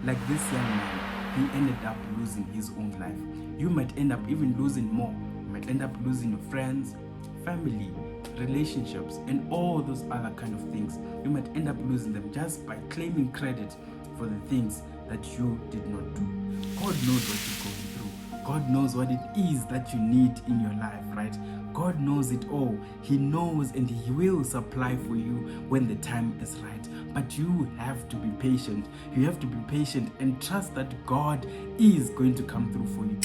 Like this young man, he ended up losing his own life. You might end up even losing more. You might end up losing your friends, family, relationships, and all those other kind of things. You might end up losing them just by claiming credit for the things that you did not do. God knows what you're going through. God knows what it is that you need in your life, right? God knows it all. He knows and He will supply for you when the time is right. But you have to be patient. You have to be patient and trust that God is going to come through for you.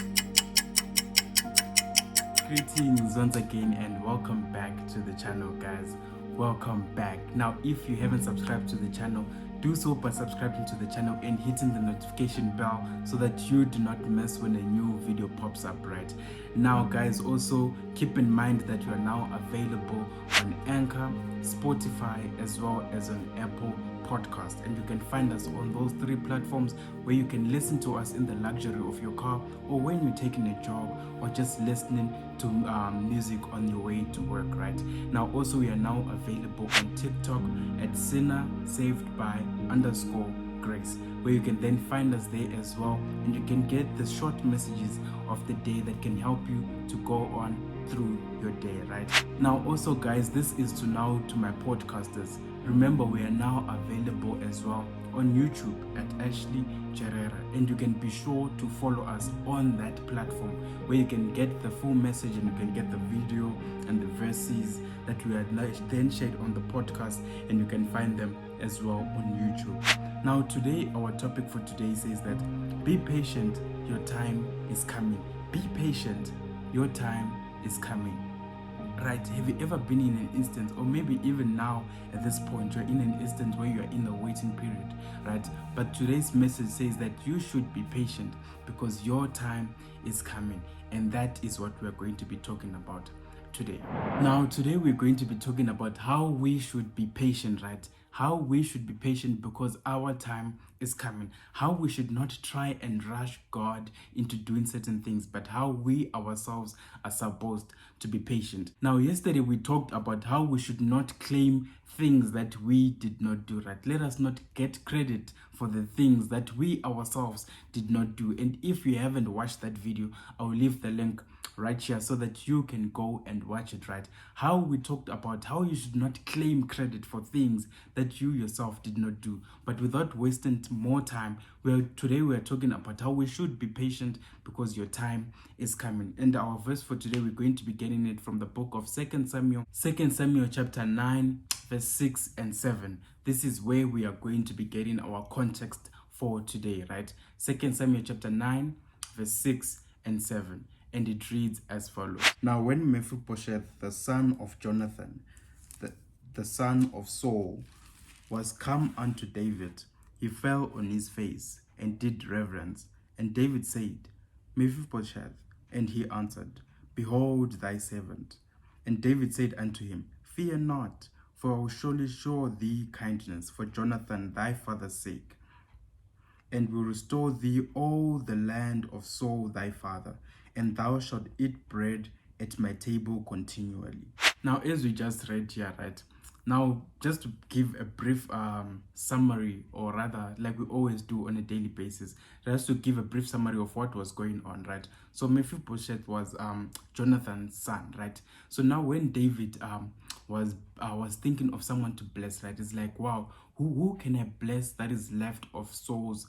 Greetings once again and welcome back to the channel, guys. Welcome back. Now, if you haven't subscribed to the channel, do so by subscribing to the channel and hitting the notification bell so that you do not miss when a new video pops up, right? Now, guys, also keep in mind that you are now available on Anchor, Spotify, as well as on Apple Podcast, and you can find us on those three platforms where you can listen to us in the luxury of your car, or when you're taking a jog, or just listening to music on your way to work, right? Now, also we are now available on TikTok at Sinner Saved by _Grace, where you can then find us there as well, and you can get the short messages of the day that can help you to go on through your day, right? Now, also, guys, this is to my podcasters. Remember, we are now available as well on YouTube at Ashley Gerera, and you can be sure to follow us on that platform where you can get the full message and you can get the video and the verses that we had then shared on the podcast, and you can find them as well on YouTube. Now, today, our topic for today says that be patient, your time is coming. Be patient, your time is coming. Right? Have you ever been in an instance, or maybe even now at this point, you're in an instance where you're in a waiting period, right? But today's message says that you should be patient because your time is coming, and that is what we're going to be talking about today. Now, today we're going to be talking about how we should be patient, right? How we should be patient because our time is coming. How we should not try and rush God into doing certain things, but how we ourselves are supposed to be patient. Now, yesterday we talked about how we should not claim things that we did not do, right? Let us not get credit for the things that we ourselves did not do. And if you haven't watched that video, I'll leave the link right here so that you can go and watch it, right? How we talked about how you should not claim credit for things that you yourself did not do. But without wasting more time, today we're talking about how we should be patient because your time is coming. And our verse for today, we're going to be getting it from the book of 2 Samuel chapter 9, verse 6 and 7. This is where we are going to be getting our context for today, right? 2 Samuel chapter 9, verse 6 and 7. And it reads as follows. Now, when Mephibosheth, the son of Jonathan, the son of Saul, was come unto David, he fell on his face and did reverence. And David said, Mephibosheth. And he answered, Behold thy servant. And David said unto him, Fear not, for I will surely show thee kindness for Jonathan thy father's sake, and will restore thee all the land of Saul thy father, and thou shalt eat bread at my table continually. Now, as we just read here, right? Now, just to give a brief summary, or rather, like we always do on a daily basis, just to give a brief summary of what was going on, right? So Mephibosheth was Jonathan's son, right? So now when David was thinking of someone to bless, right? It's like, wow, who can I bless that is left of Saul's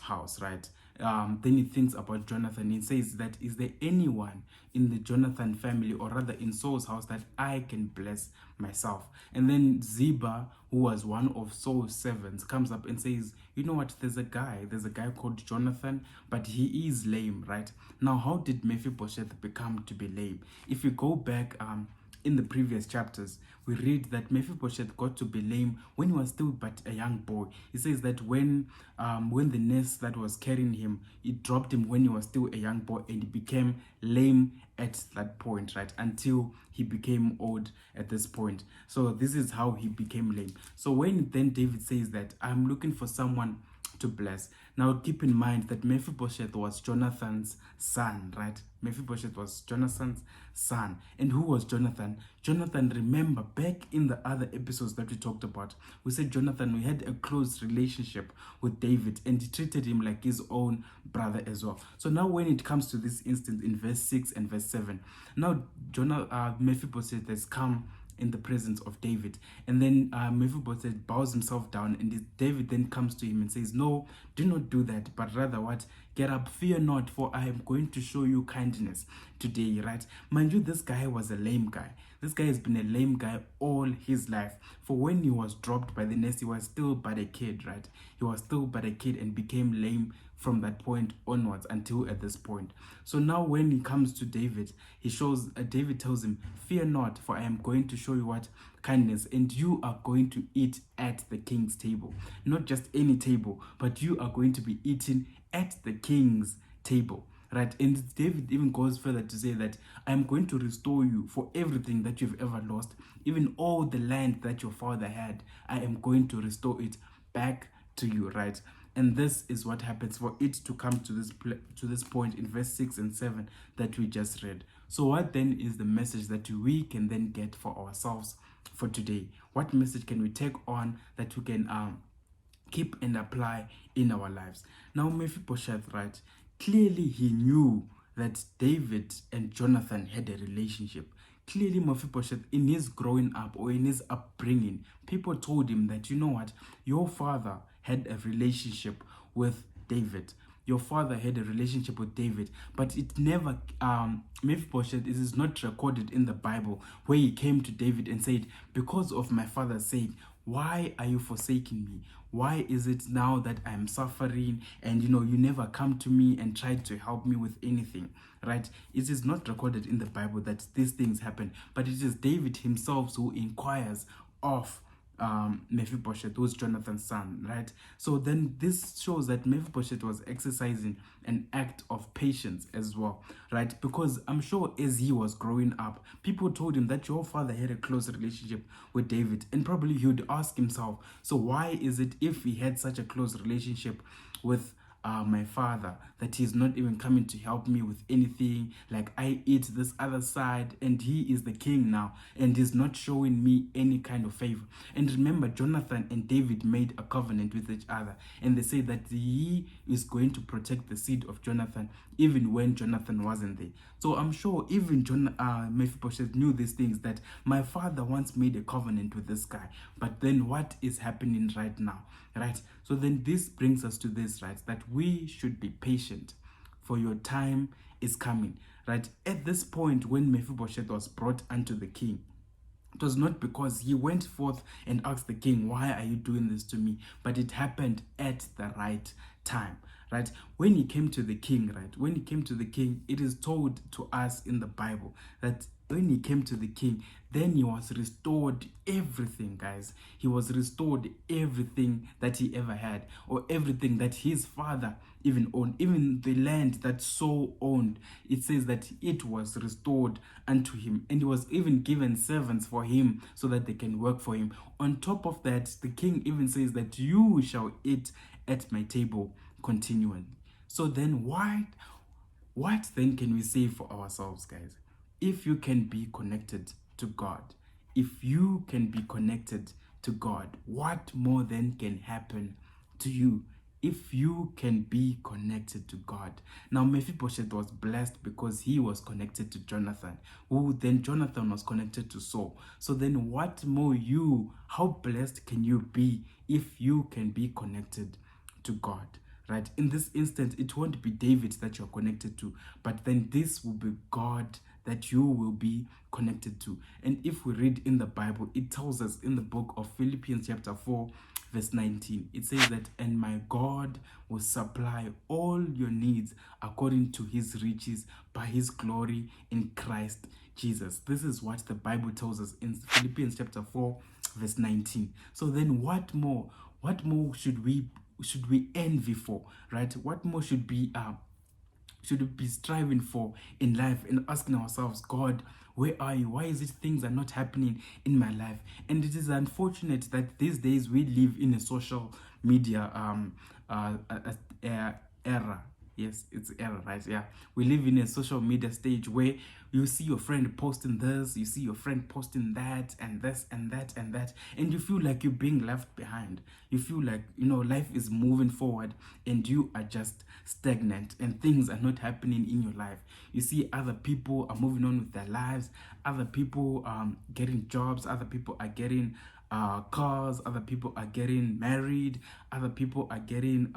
house, right? Then he thinks about Jonathan. He says that, is there anyone in the Jonathan family, or rather in Saul's house, that I can bless myself? And then Ziba, who was one of Saul's servants, comes up and says, you know what, there's a guy called Jonathan, but he is lame, right? Now, how did Mephibosheth become to be lame? If you go back in the previous chapters, we read that Mephibosheth got to be lame when he was still but a young boy. He says that when the nurse that was carrying him, it dropped him when he was still a young boy, and he became lame at that point, right? Until he became old at this point. So this is how he became lame. So when then David says that I'm looking for someone to bless. Now keep in mind that Mephibosheth was Jonathan's son, right? Mephibosheth was Jonathan's son. And who was Jonathan? Jonathan, remember back in the other episodes that we talked about, we said Jonathan, we had a close relationship with David and he treated him like his own brother as well. So now when it comes to this instance in verse 6 and verse 7, now Mephibosheth has come in the presence of David. And then Mephibosheth bows himself down, and David then comes to him and says, no, do not do that, but rather what? Get up, fear not, for I am going to show you kindness today, right? Mind you, this guy was a lame guy. This guy has been a lame guy all his life. For when he was dropped by the nest, he was still but a kid, right? He was still but a kid and became lame from that point onwards until at this point. So now when he comes to David, David tells him, fear not, for I am going to show you what? Kindness, and you are going to eat at the king's table. Not just any table, but you are going to be eating at the king's table. Right, and David even goes further to say that I am going to restore you for everything that you've ever lost, even all the land that your father had. I am going to restore it back to you, right? And this is what happens for it to come to this point in verse 6 and 7 that we just read. So what then is the message that we can then get for ourselves for today? What message can we take on that we can keep and apply in our lives? Now Mephibosheth, right, clearly he knew that David and Jonathan had a relationship. Clearly Mephibosheth, in his growing up or in his upbringing, people told him that, you know what, your father had a relationship with David. Your father had a relationship with David, but it never, Mephibosheth, it is not recorded in the Bible where he came to David and said, because of my father's sake, why are you forsaking me? Why is it now that I'm suffering and you never come to me and try to help me with anything, right? It is not recorded in the Bible that these things happen, but it is David himself who inquires of Mephibosheth, who's Jonathan's son, right? So then this shows that Mephibosheth was exercising an act of patience as well, right? Because I'm sure as he was growing up, people told him that your father had a close relationship with David, and probably he would ask himself, so why is it, if he had such a close relationship with my father, that he's not even coming to help me with anything? Like, I eat this other side and he is the king now and he's not showing me any kind of favor. And remember, Jonathan and David made a covenant with each other, and they say that he is going to protect the seed of Jonathan even when Jonathan wasn't there. So I'm sure even Mephibosheth knew these things, that my father once made a covenant with this guy, but then what is happening right now, right? So then this brings us to this, right, that we should be patient, for your time is coming, right? At this point, when Mephibosheth was brought unto the king, it was not because he went forth and asked the king, why are you doing this to me? But it happened at the right time, right? When he came to the king, right? When he came to the king, it is told to us in the Bible that when he came to the king, then he was restored everything, guys. He was restored everything that he ever had, or everything that his father even owned, even the land that Saul owned. It says that it was restored unto him, and he was even given servants for him so that they can work for him. On top of that, the king even says that you shall eat at my table continually. So then what then can we say for ourselves, guys? If you can be connected to God, if you can be connected to God, what more then can happen to you? If you can be connected to God. Now Mephibosheth was blessed because he was connected to Jonathan, who then Jonathan was connected to Saul. So then what more how blessed can you be if you can be connected to God? Right? In this instance, it won't be David that you're connected to, but then this will be God that you will be connected to. And if we read in the Bible, it tells us in the book of Philippians chapter 4, verse 19, it says that, and my God will supply all your needs according to his riches by his glory in Christ Jesus. This is what the Bible tells us in Philippians chapter 4, verse 19. So then what more should we envy for, right? What more should we be striving for in life, and asking ourselves, God, Where are you? Why is it things are not happening in my life? And it is unfortunate that these days we live in a social media era. Yes, it's era, right? Yeah, we live in a social media stage where you see your friend posting this, you see your friend posting that, and this and that and that, and you feel like you're being left behind. You feel like, life is moving forward and you are just stagnant and things are not happening in your life. You see other people are moving on with their lives, other people getting jobs, other people are getting cars, other people are getting married, other people are getting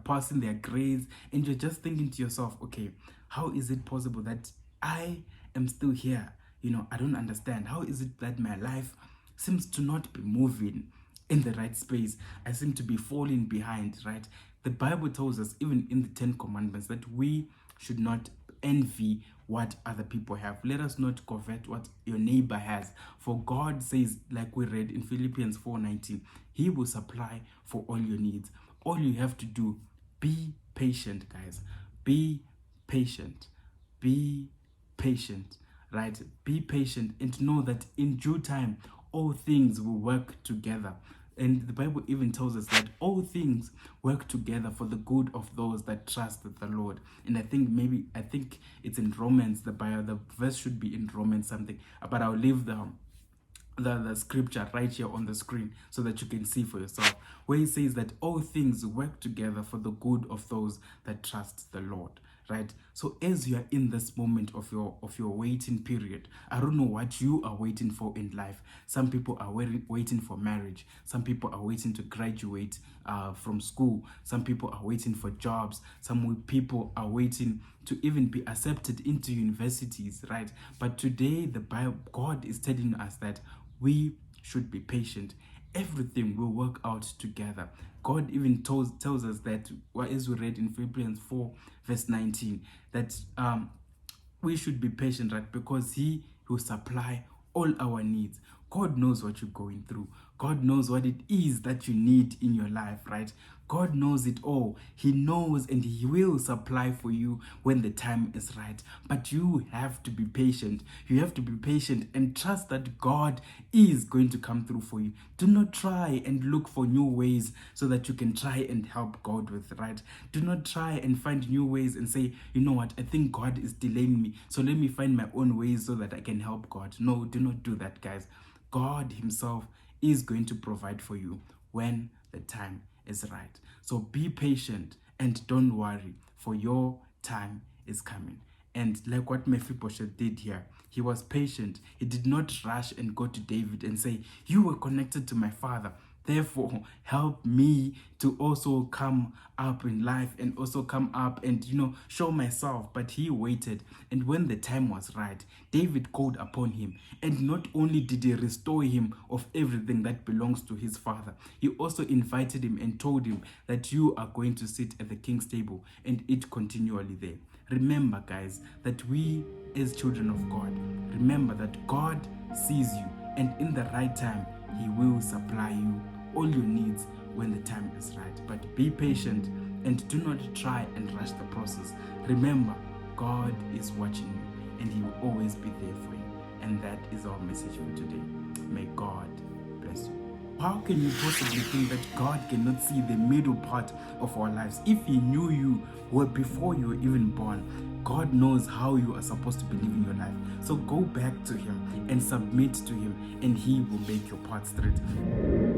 passing their grades, and you're just thinking to yourself, okay, how is it possible that I am still here? I don't understand. How is it that my life seems to not be moving in the right space? I seem to be falling behind, right? The Bible tells us, even in the 10 Commandments, that we should not envy what other people have. Let us not covet what your neighbor has. For God says, like we read in Philippians 4:19, He will supply for all your needs. All you have to do, be patient, guys. Be patient. Be patient, right? Be patient and know that in due time, all things will work together. And the Bible even tells us that all things work together for the good of those that trust the Lord. And I think it's in Romans. The verse should be in Romans something, but I'll leave the scripture right here on the screen so that you can see for yourself, where he says that all things work together for the good of those that trust the Lord, right? So as you are in this moment of your waiting period, I don't know what you are waiting for in life. Some people are waiting for marriage, some people are waiting to graduate from school, some people are waiting for jobs, some people are waiting to even be accepted into universities, right? But today the Bible, God is telling us that we should be patient. Everything will work out together. God even tells us that, as we read in Philippians 4 verse 19, that we should be patient, right? Because He will supply all our needs. God knows what you're going through. God knows what it is that you need in your life, right? God knows it all. He knows, and He will supply for you when the time is right. But you have to be patient. You have to be patient and trust that God is going to come through for you. Do not try and look for new ways so that you can try and help God with, right? Do not try and find new ways and say, you know what, I think God is delaying me, so let me find my own ways so that I can help God. No, do not do that, guys. God Himself is going to provide for you when the time is right. So be patient and don't worry, for your time is coming. And like what Mephibosheth did here, he was patient. He did not rush and go to David and say, you were connected to my father, therefore help me to also come up in life and also come up and show myself. But he waited, and when the time was right, David called upon him, and not only did he restore him of everything that belongs to his father, he also invited him and told him that you are going to sit at the king's table and eat continually there. Remember, guys, that we as children of God, remember that God sees you, and in the right time He will supply you all your needs when the time is right. But be patient and do not try and rush the process. Remember, God is watching you and He will always be there for you. And that is our message for today. May God bless you. How can you possibly think that God cannot see the middle part of our lives? If He knew you before you were even born, God knows how you are supposed to be living your life. So go back to Him and submit to Him, and He will make your path straight.